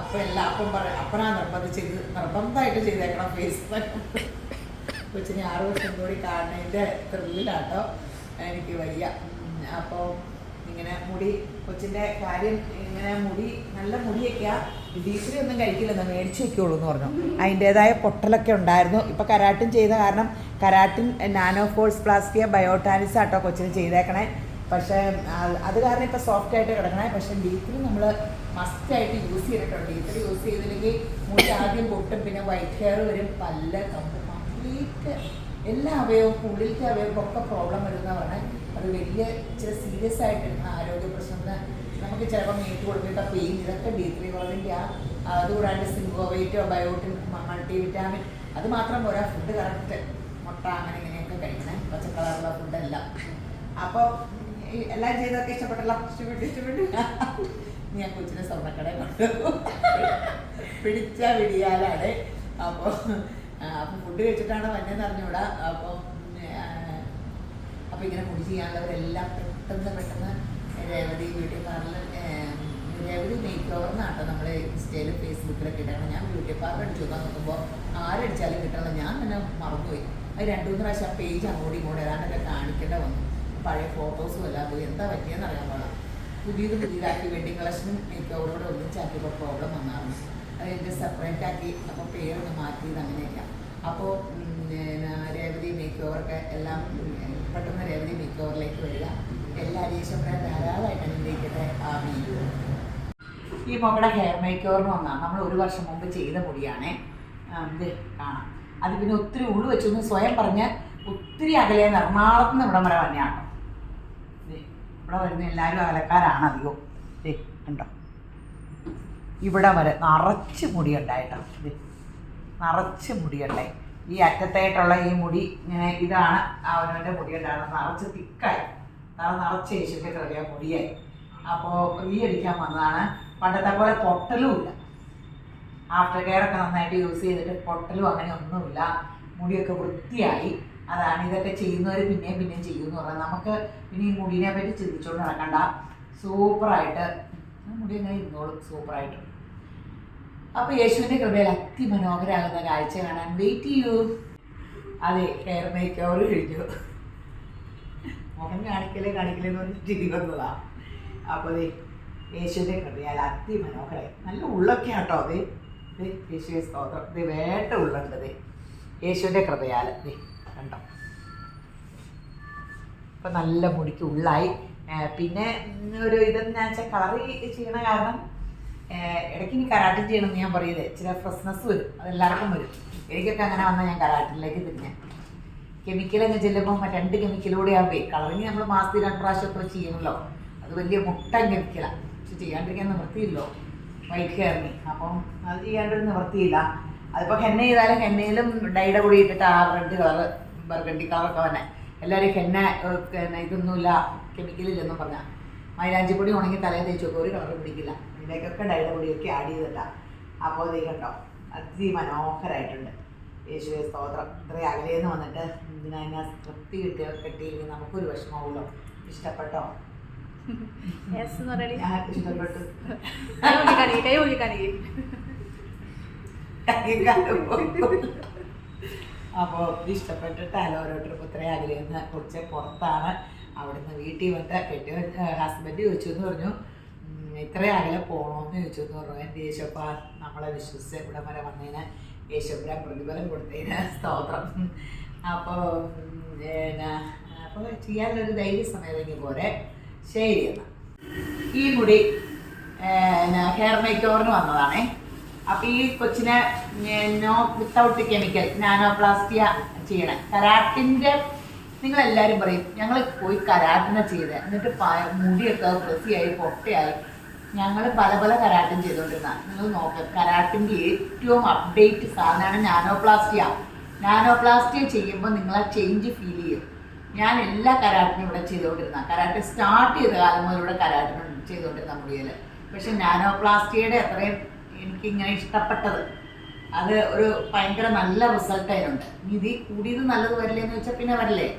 അപ്പനാ നിർബന്ധമായിട്ട് ചെയ്തേക്കണം ഫേസ്. കൊച്ചിനെ 6 വർഷം കൂടി കാണുന്നതിൻ്റെ ത്രില്ലിലാട്ടോ. എനിക്ക് വയ്യ. അപ്പോൾ ഇങ്ങനെ മുടി, കൊച്ചിൻ്റെ കാര്യം ഇങ്ങനെ മുടി, നല്ല മുടിയൊക്കെയാണ്. ഡീസലി ഒന്നും കഴിക്കില്ലെന്ന്, മേടിച്ച് വയ്ക്കുള്ളൂ എന്ന് പറഞ്ഞു. അതിൻ്റേതായ പൊട്ടലൊക്കെ ഉണ്ടായിരുന്നു. ഇപ്പോൾ കരാട്ടിൻ ചെയ്ത കാരണം കരാട്ടിൻ നാനോ ഫോഴ്സ് പ്ലാസ്റ്റിയ ബയോട്ടാനിക്സ് ആട്ടോ കൊച്ചിന് ചെയ്തേക്കണേ. പക്ഷേ അത് കാരണം ഇപ്പോൾ സോഫ്റ്റ് ആയിട്ട് കിടക്കണേ. പക്ഷേ ഡീസലി നമ്മൾ മസ്റ്റായിട്ട് യൂസ് ചെയ്തിട്ടുണ്ട്. ഡീസൽ യൂസ് ചെയ്തില്ലെങ്കിൽ മുടി ആദ്യം പൊട്ടും, പിന്നെ വൈറ്റ് ഹെയർ വരും, പല്ല കംപ്ലീറ്റ് എല്ലാ അവയവവും, ഉള്ളിലത്തെ അവയവമൊക്കെ പ്രോബ്ലം വരുന്ന പറഞ്ഞാൽ അത് വലിയ ഇച്ചിരി സീരിയസ് ആയിട്ട് ആരോഗ്യ പ്രശ്നത്തിന് നമുക്ക് ചിലപ്പോൾ മീറ്റ് കൊടുത്തിട്ട് പെയിൻ, ഇതൊക്കെ ഡീത്രി കുറവിൻ്റെ അതുകൂടാണ്ട് സിങ്കോവേറ്റോ ബയോട്ടിൻ മൾട്ടി വിറ്റാമിൻ അത് മാത്രം പോരാ. ഫുഡ് കറക്റ്റ്, മുട്ട അങ്ങനെ ഇങ്ങനെയൊക്കെ കഴിക്കണേ, പച്ചക്കളറുള്ള ഫുഡെല്ലാം. അപ്പോൾ എല്ലാം ചെയ്തൊക്കെ ഇഷ്ടപ്പെട്ടു. ഞാൻ കൊച്ചിനെ സ്വർണ്ണക്കടയിൽ കൊണ്ടു പിടിച്ച വിടിയാലാണ്. അപ്പോൾ ഫുഡ് കഴിച്ചിട്ടാണ് വന്നതെന്ന് അറിഞ്ഞൂടാ. അപ്പോൾ ഇങ്ങനെ മുടി ചെയ്യാനുള്ളവരെല്ലാം പെട്ടെന്ന് Revathi beauty parlour, Revathi makeover എന്നാട്ടോ നമ്മൾ ഇൻസ്റ്റയിലും ഫേസ്ബുക്കിലൊക്കെ ഇടണം. ഞാൻ ബ്യൂട്ടി പാർലർ അടിച്ചു നോക്കുമ്പോൾ ആരടിച്ചാലും കിട്ടണം. ഞാൻ തന്നെ മറന്നുപോയി. അത് 2-3 പ്രാവശ്യം ആ പേജ് അങ്ങോട്ടും ഇങ്ങോട്ടും ഏതാണ്ടൊക്കെ കാണിക്കേണ്ട വന്നു. പഴയ ഫോട്ടോസും എല്ലാം പോയി. എന്താ പറ്റിയെന്ന് അറിയാൻ പാടില്ല. പുതിയതാക്കി വെഡിങ് കളക്ഷനും മേക്ക് ഓവറോടെ ഒന്നിച്ചാക്കിയപ്പോൾ പ്രോബ്ലം വന്നായിരുന്നു. അത് എൻ്റെ സെപ്പറേറ്റ് ആക്കി. അപ്പോൾ പേരൊന്ന് മാറ്റിയത് അങ്ങനെയൊക്കെ. അപ്പോൾ രേവതി മേക്ക് ഓവറൊക്കെ എല്ലാം പെട്ടെന്ന് രേവതി മേക്ക് ഓവറിലേക്ക് വരിക. എല്ലാവരും ഈശ്വരനെ ധാരാളമായിട്ട് അനുഗ്രഹിക്കട്ടെ. ഈ മകളുടെ ഹെയർ മേക്ക് ഓവറിന് വന്നാൽ നമ്മൾ 1 വർഷം മുമ്പ് ചെയ്ത മുടിയാണേ. ഇത് കാണാം. അത് പിന്നെ ഒത്തിരി ഉള്ളു വെച്ചൊന്ന് സ്വയം പറഞ്ഞ് ഒത്തിരി അകലെയെന്ന് എറണാകുളത്ത് നിന്ന് ഇവിടം വരെ തന്നെയാണ്. ഇവിടെ വരുന്ന എല്ലാവരും അകലക്കാരാണ് അധികവും. ഉണ്ടോ, ഇവിടെ വരെ നിറച്ച് മുടിയുണ്ടായിട്ടോ. ഇത് നിറച്ച് മുടിയുണ്ടായി. ഈ അറ്റത്തായിട്ടുള്ള ഈ മുടി ഇങ്ങനെ ഇതാണ് അവനവൻ്റെ മുടിയുണ്ടാകുന്നത്. നിറച്ച് തിക്കായി, നിറച്ച് യേശുവിൻ്റെ കറിയാൻ മുടിയായി. അപ്പോൾ റീയടിക്കാൻ വന്നതാണ്. പണ്ടത്തെ പോലെ പൊട്ടലുമില്ല. ആഫ്റ്റർ കെയർ ഒക്കെ നന്നായിട്ട് യൂസ് ചെയ്തിട്ട് പൊട്ടലും അങ്ങനെ ഒന്നുമില്ല. മുടിയൊക്കെ വൃത്തിയായി. അതാണ് ഇതൊക്കെ ചെയ്യുന്നവർ പിന്നെയും ചെയ്യുമെന്ന് പറഞ്ഞാൽ നമുക്ക് ഇനി ഈ മുടിനെ പറ്റി ചിന്തിച്ചുകൊണ്ട് നടക്കണ്ട. സൂപ്പറായിട്ട് മുടി അങ്ങനെ ഇരുന്നോളും, സൂപ്പറായിട്ട്. അപ്പോൾ യേശുവിൻ്റെ കൃപയിൽ അതിമനോഹരമാകുന്ന കാഴ്ച കാണാൻ വെയിറ്റ് ചെയ്യൂ. അതെ, ഹെയർ മേക്ക് ഓവർ കഴിഞ്ഞു. മുഖം കാണിക്കലെന്ന് പറഞ്ഞിട്ട് ചിരി വന്നതാണ്. അപ്പോൾ അതെ, യേശുവിൻ്റെ കൃപയാൽ അതിമനോഹരമായി. നല്ല ഉള്ളൊക്കെ കേട്ടോ. അതെ, യേശുവെ സ്തോത്രം. ഇത് വേണ്ട ഉള്ളുണ്ട്. യേശുവിൻ്റെ കൃപയാൽ കണ്ടോ. ഇപ്പം നല്ല മുടിക്ക് ഉള്ളായി. പിന്നെ ഒരു ഇതെന്ന് വെച്ചാൽ കളർ ചെയ്യണ കാരണം ഇടയ്ക്ക് ഇനി കരാട്ടിൻ ചെയ്യണമെന്ന് ഞാൻ പറയുന്നത്. ചില ഫ്രഷ്നെസ് വരും, അതെല്ലാവർക്കും വരും. എനിക്കൊക്കെ അങ്ങനെ വന്നാൽ ഞാൻ കരാട്ടിലേക്ക് തിരിഞ്ഞ കെമിക്കലങ്ങ് ചെല്ലുമ്പോൾ 2 കെമിക്കലൂടെ ആകുമ്പോൾ കളറിങ് നമ്മൾ മാസത്തിൽ 2 പ്രാവശ്യമൊക്കെ ചെയ്യണമല്ലോ. അത് വലിയ മുട്ടൻ കെമിക്കലാണ്. ചെയ്യാണ്ടിരിക്കാൻ നിവൃത്തിയില്ലോ വൈറ്റ് ഹെയറിന്. അപ്പം അത് ചെയ്യാണ്ടൊരു നിവൃത്തിയില്ല. അതിപ്പോൾ ഹെന്ന ചെയ്താലും ഹെന്നയിലും ഡൈയുടെ കൂടി ഇട്ടിട്ട് ആ റെഡ് കളറ് ബർഗണ്ടി കളറൊക്കെ തന്നെ എല്ലാവരും ഹെന്ന ഇതൊന്നുമില്ല കെമിക്കലില്ലെന്നും പറഞ്ഞാൽ മൈലാഞ്ചിപ്പൊടി ഉണങ്ങി തലയിൽ തേച്ച് നോക്കുക, ഒരു കളർ പിടിക്കില്ല. ഇതിലേക്കൊക്കെ ഡൈയുടെ പൊടിയൊക്കെ ആഡ് ചെയ്തിട്ടാണ്. അപ്പോൾ ഇത് കണ്ടോ അതിമനോഹരമായിട്ടുണ്ട്. യേശുവെ സ്തോത്രം. ഇത്രയും അകലേന്ന് വന്നിട്ട് ഇതിനെ തൃപ്തി കെട്ടിയില്ലെങ്കിൽ നമുക്കൊരു വിഷമമുള്ളൂ. ഇഷ്ടപ്പെട്ടോ? ഇഷ്ടപ്പെട്ടു. അപ്പോൾ ഇഷ്ടപ്പെട്ടിട്ടല്ല ഓരോരുത്തർക്കും ഇത്രയും അകലേന്ന് കുറച്ച് പുറത്താണ്. അവിടുന്ന് വീട്ടിൽ വന്നിട്ട് ഹസ്ബൻഡ് ചോദിച്ചു എന്ന് പറഞ്ഞു, ഇത്രയും അകലെ പോകണമെന്ന് ചോദിച്ചു എന്ന് പറഞ്ഞു. എൻ്റെ യേശപ്പ നമ്മളെ വിശ്വസിച്ച് ഇവിടെ വരെ വന്നതിന് യേശപ്പുര പ്രതിഫലം കൊടുത്തതിന് സ്തോത്രം. അപ്പോൾ ചെയ്യാനുള്ളൊരു ധൈര്യ സമയത്തെങ്കിൽ പോരെ. ശരി എന്നാൽ ഈ മുടി ഹെയർ മേക്ക് ഓവറിന് വന്നതാണേ. അപ്പോൾ ഈ കൊച്ചിനെ വിത്തൗട്ട് കെമിക്കൽ നാനോപ്ലാസ്റ്റിയ ചെയ്യണേ. കരാട്ടിൻ്റെ നിങ്ങളെല്ലാവരും പറയും ഞങ്ങൾ പോയി കരാട്ടിനെ ചെയ്ത് എന്നിട്ട് മുടിയൊക്കെ പ്രസിയായി പൊട്ടയായി. ഞങ്ങൾ പല പല കരാട്ടും ചെയ്തുകൊണ്ടിരുന്ന നിങ്ങൾ നോക്കാം. കരാട്ടിൻ്റെ ഏറ്റവും അപ്ഡേറ്റ് സാധനമാണ് നാനോപ്ലാസ്റ്റിയ. നാനോപ്ലാസ്റ്റിയ ചെയ്യുമ്പോൾ നിങ്ങൾ ആ ചേഞ്ച് ഫീൽ ചെയ്യും. ഞാൻ എല്ലാ കരാട്ടിനും ഇവിടെ ചെയ്തുകൊണ്ടിരുന്ന കരാട്ട് സ്റ്റാർട്ട് ചെയ്ത കാലം മുതൽ ഇവിടെ കരാട്ടിനും ചെയ്തുകൊണ്ടിരുന്ന മുടിയിൽ. പക്ഷെ നാനോപ്ലാസ്റ്റിയയുടെ അത്രയും എനിക്കിങ്ങനെ ഇഷ്ടപ്പെട്ടത് അത് ഒരു ഭയങ്കര നല്ല റിസൾട്ട് അതിനുണ്ട്. ഇതിൽ കൂടിയത് നല്ലത് വരില്ലേ എന്ന് വെച്ചാൽ പിന്നെ വരില്ലേ,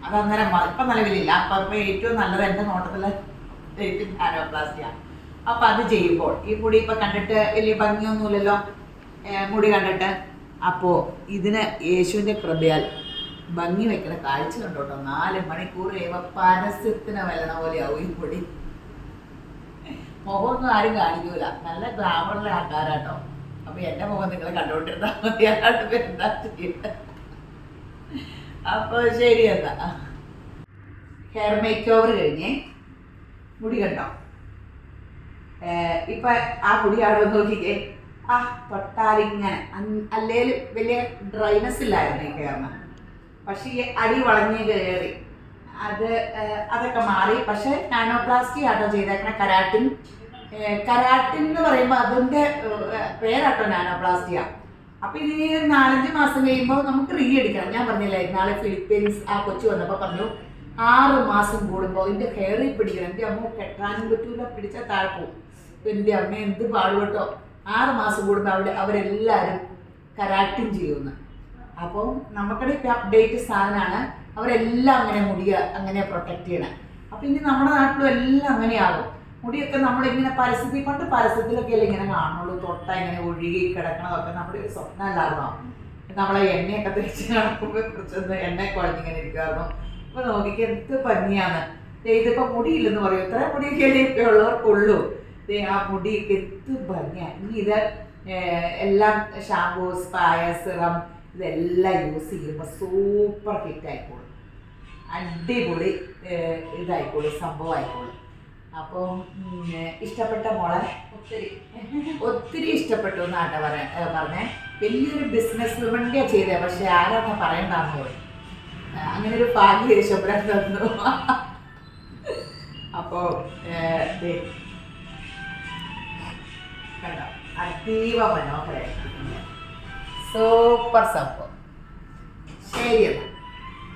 അത് അന്നേരം ഇപ്പം നിലവിലില്ല. അപ്പം ഏറ്റവും നല്ലത് എൻ്റെ നോട്ടത്തിൽ നാനോപ്ലാസ്റ്റിയ. അപ്പം അത് ചെയ്യുമ്പോൾ ഈ മുടി ഇപ്പം കണ്ടിട്ട് വലിയ ഭംഗിയൊന്നുമില്ലല്ലോ മുടി കണ്ടിട്ട്. അപ്പോൾ ഇതിന് യേശുവിൻ്റെ കൃപയാൽ ഭംഗി വെക്കുന്ന കാഴ്ച കണ്ടോട്ടോ. 4 മണിക്കൂർ പരസ്യത്തിന് വല്ലണ പോലെയാവും ഈ മുടി. മുഖമൊന്നും ആരും കാണിക്കൂല, നല്ല ഗ്ലാമറുള്ള ആൾക്കാരാട്ടോ. അപ്പൊ എന്റെ മുഖം നിങ്ങൾ കണ്ടോണ്ടിരുന്നാ മതി, അല്ലാണ്ട് എന്താ ചെയ്യുന്നത്. അപ്പൊ ശരി എന്താ ഹെയർ മേക്ക് ഓവർ കഴിഞ്ഞേ മുടി കണ്ടോ. ഇപ്പൊ ആ മുടി അവിടെ നോക്കിക്കേ. തൊട്ടാലിങ്ങനെ അല്ലേലും വലിയ ഡ്രൈനെസ് ഇല്ലായിരുന്നു ഈ ഹെയറിന്. പക്ഷെ ഈ അടി വളഞ്ഞ് കയറി അതൊക്കെ മാറി. പക്ഷെ നാനോപ്ലാസ്റ്റി ആട്ടോ ചെയ്തേക്കണ. കരാട്ടിൻ എന്ന് പറയുമ്പോൾ അതിൻ്റെ പേരാട്ടോ നാനോപ്ലാസ്റ്റിയ. അപ്പൊ ഇതിന് 4-5 മാസം കഴിയുമ്പോൾ നമുക്ക് റീ അടിക്കണം. ഞാൻ പറഞ്ഞില്ലേ നാളെ ഫിലിപ്പീൻസ് ആ കൊച്ചു വന്നപ്പോൾ പറഞ്ഞു 6 മാസം കൂടുമ്പോൾ ഇതിന്റെ ഹെയറിൽ പിടിക്കണം. എൻ്റെ അമ്മ കെട്ടാനും പറ്റൂല, പിടിച്ചാൽ താഴ്പോവും. എൻ്റെ അമ്മ എന്ത് പാടുപെട്ടോ. 6 മാസം കൂടുമ്പോൾ അവരെല്ലാവരും കരാട്ടിൻ ചെയ്യുന്നു. അപ്പോൾ നമുക്കിടെ ഇപ്പം അപ്ഡേറ്റ് സാധനമാണ്. അവരെല്ലാം അങ്ങനെ മുടിയ അങ്ങനെ പ്രൊട്ടക്ട് ചെയ്യണം. അപ്പം ഇനി നമ്മുടെ നാട്ടിലും എല്ലാം അങ്ങനെയാകും. മുടിയൊക്കെ നമ്മളിങ്ങനെ പണ്ട് പരസ്യത്തിലൊക്കെ അല്ലേ ഇങ്ങനെ കാണുള്ളൂ. തൊട്ട ഇങ്ങനെ ഒഴുകി കിടക്കണതൊക്കെ നമ്മുടെ ഒരു സ്വപ്നമല്ലായിരുന്നോ. നമ്മളെ എണ്ണയൊക്കെ തേച്ച് കിടക്കുമ്പോൾ കുറച്ചൊന്ന് എണ്ണ കുഴഞ്ഞിങ്ങനെ ഇരിക്കുമായിരുന്നു. അപ്പോൾ നോക്കിക്ക് എന്ത് ഭംഗിയാണ്. ഇതിപ്പോൾ മുടിയില്ലെന്ന് പറയും. ഇത്ര മുടിയൊക്കെ അല്ലേ ഇപ്പോൾ ഉള്ളവർക്കുള്ളൂ. ആ മുടിയൊക്കെ എന്ത് ഭംഗിയാണ്. ഇനി ഇത് എല്ലാം ഷാമ്പൂ, സ്പായ, സിറം ഇതെല്ലാം യൂസ് ചെയ്യുമ്പോൾ സൂപ്പർ ഹിറ്റ് ആയിക്കോളും. അടിപൊളി ഇതായിക്കോളും, സംഭവം ആയിക്കോളും. അപ്പം ഇഷ്ടപ്പെട്ട മോളെ ഒത്തിരി ഇഷ്ടപ്പെട്ടു എന്നാട്ടെ പറഞ്ഞേ. വലിയൊരു ബിസിനസ് വുമൻ്റെ ചെയ്തേ. പക്ഷെ ആരാന്ന് പറയണ്ടെന്ന് പറയും. അങ്ങനെ ഒരു ഭാഗ്യ യേശുബ്രാൻ തന്നു. അപ്പോൾ കണ്ടോ അതീവ മനോഹരമായിട്ട് സൂപ്പർ സംഭവം. ശരി എന്നാ.